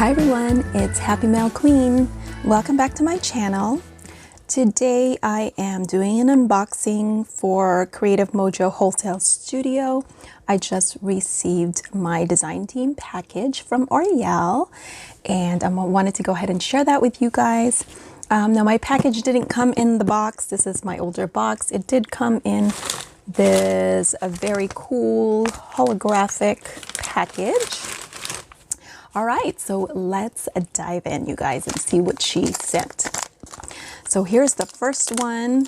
Hi everyone, it's Happy Mail Queen. Welcome back to my channel. Today I am doing an unboxing for Creative Mojo Wholesale Studio. I just received my design team package from Oriel and I wanted to go ahead and share that with you guys. Now my package didn't come in the box. This is my older box. It did come in this a very cool holographic package. All right, so let's dive in, you guys, and see what she sent. So here's the first one.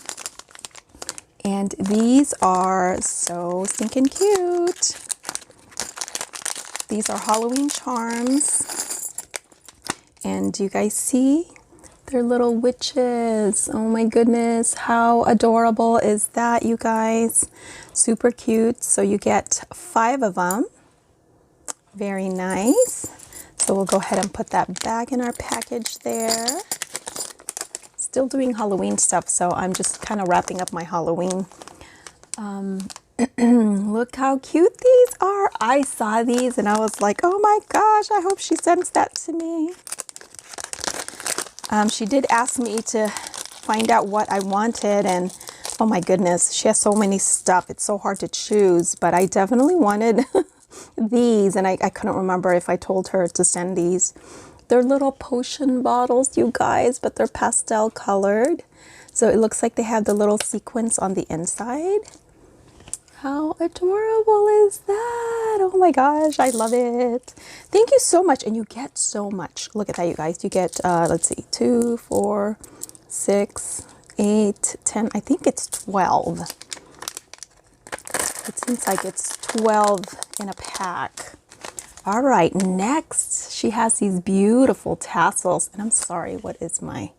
And these are so stinking cute. These are Halloween charms. And do you guys see? They're little witches. Oh my goodness, how adorable is that, you guys? Super cute. So you get 5 of them. Very nice. So we'll go ahead and put that back in our package there. Still doing Halloween stuff, so I'm just kind of wrapping up my Halloween. Look how cute these are. I saw these and I was like, oh my gosh, I hope she sends that to me. She did ask me to find out what I wanted, and oh my goodness, she has so many stuff. It's so hard to choose, but I definitely wanted these, and I couldn't remember if I told her to send these. They're little potion bottles, you guys, but they're pastel colored. So it looks like they have the little sequins on the inside. How adorable is that? Oh my gosh, I love it. Thank you so much. And you get so much. Look at that, you guys. You get, let's see, 2, 4, 6, 8, 10. I think it's 12. It seems like it's 12 in a pack. All right, next, she has these beautiful tassels. And I'm sorry, what is my...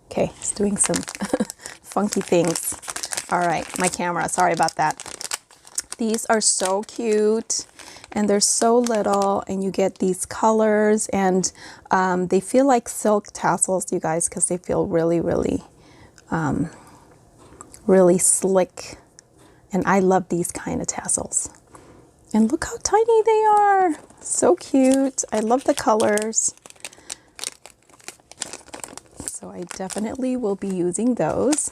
Okay, it's doing some funky things. All right, my camera, sorry about that. These are so cute and they're so little, and you get these colors, and they feel like silk tassels, you guys, because they feel really, really, really slick. And I love these kind of tassels. And look how tiny they are. So cute. I love the colors. So I definitely will be using those.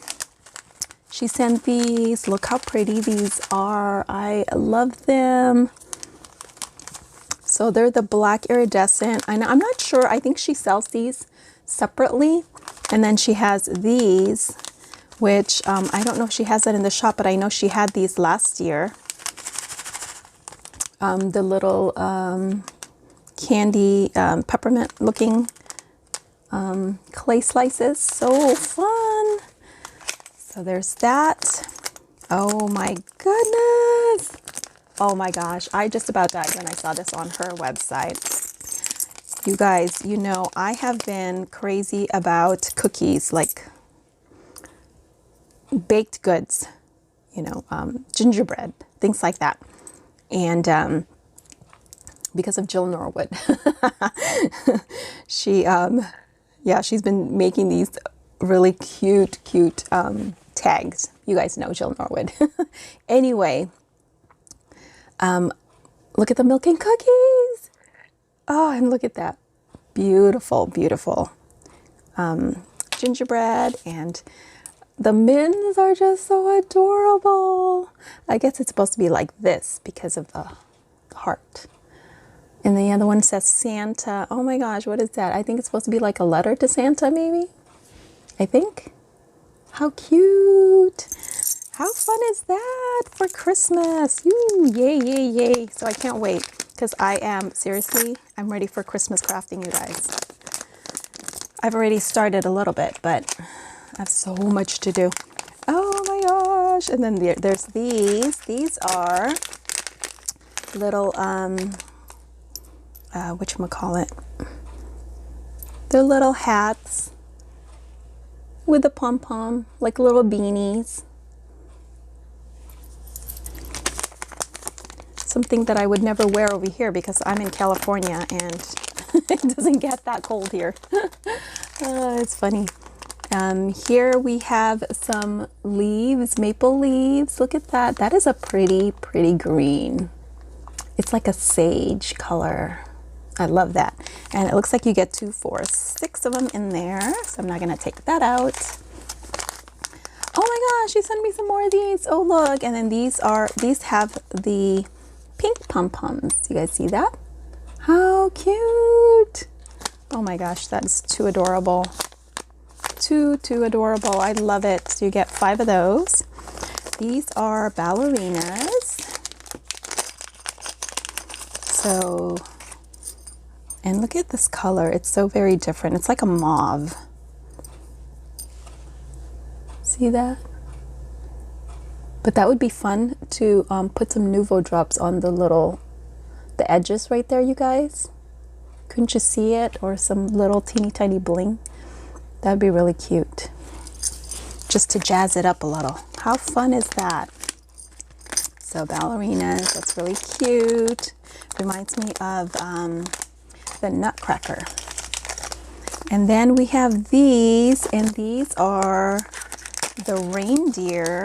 She sent these. Look how pretty these are. I love them. So they're the black iridescent. I'm not sure. I think she sells these separately. And then she has these, which I don't know if she has that in the shop, but I know she had these last year. The little candy peppermint looking clay slices. So fun. So there's that. Oh my goodness. Oh my gosh. I just about died when I saw this on her website. You guys, you know, I have been crazy about cookies, like baked goods, you know, gingerbread, things like that. And because of Jill Norwood, she's been making these really cute tags. You guys know Jill Norwood. Anyway, look at the milk and cookies. Oh, and look at that. Beautiful, beautiful gingerbread, and the mints are just so adorable. I guess it's supposed to be like this because of the heart. And the other one says Santa. Oh my gosh, what is that? I think it's supposed to be like a letter to Santa, maybe? I think. How cute. How fun is that for Christmas? Ooh, yay, yay, yay. So I can't wait, because seriously, I'm ready for Christmas crafting, you guys. I've already started a little bit, but I have so much to do. Oh my gosh. And then there's these. These are little, whatchamacallit? They're little hats with a pom-pom, like little beanies. Something that I would never wear over here because I'm in California and it doesn't get that cold here. It's funny. Here we have some leaves, maple leaves. Look at that. That is a pretty, pretty green. It's like a sage color. I love that. And it looks like you get 2, 4, 6 of them in there. So I'm not gonna take that out. Oh my gosh, she sent me some more of these. Oh look, and then these have the pink pom-poms. You guys see that? How cute. Oh my gosh, that's too adorable. Too adorable. I love it. So you get 5 of those. These are ballerinas. So, and look at this color. It's so very different. It's like a mauve. See that? But that would be fun to put some Nuvo drops on the edges right there, you guys. Couldn't you see it? Or some little teeny tiny bling. That'd be really cute. Just to jazz it up a little. How fun is that? So ballerinas, that's really cute. Reminds me of the Nutcracker. And then we have these, and these are the reindeer.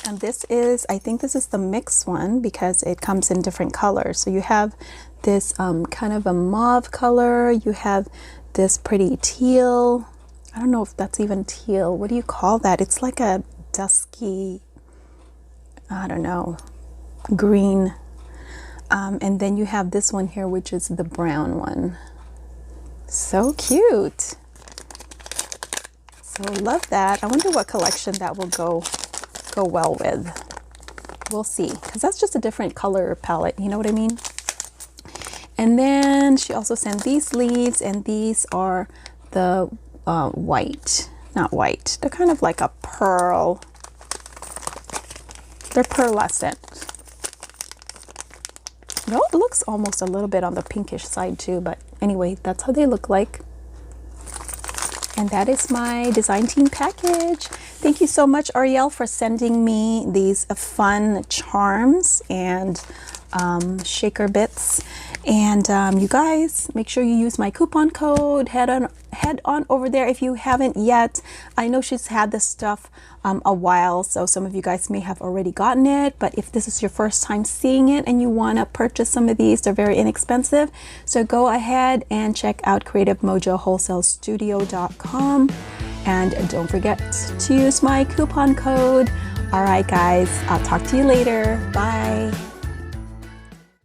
And this is, I think this is the mixed one because it comes in different colors. So you have this kind of a mauve color. You have this pretty teal. I don't know if that's even teal. What do you call that? It's like a dusky, I don't know, green. And then you have this one here, which is the brown one. So cute. So love that. I wonder what collection that will go well with. We'll see, because that's just a different color palette. You know what I mean? And then she also sent these leaves, and these are the white, not white. They're kind of like a pearl. They're pearlescent. No, it looks almost a little bit on the pinkish side too, but anyway, that's how they look like. And that is my design team package. Thank you so much, Ariel, for sending me these fun charms and shaker bits. And you guys, make sure you use my coupon code. Head on over there if you haven't yet. I know she's had this stuff a while, so some of you guys may have already gotten it, but if this is your first time seeing it and you want to purchase some of these, they're very inexpensive. So go ahead and check out creativemojowholesalestudio.com, and don't forget to use my coupon code. All right, guys, I'll talk to you later. Bye.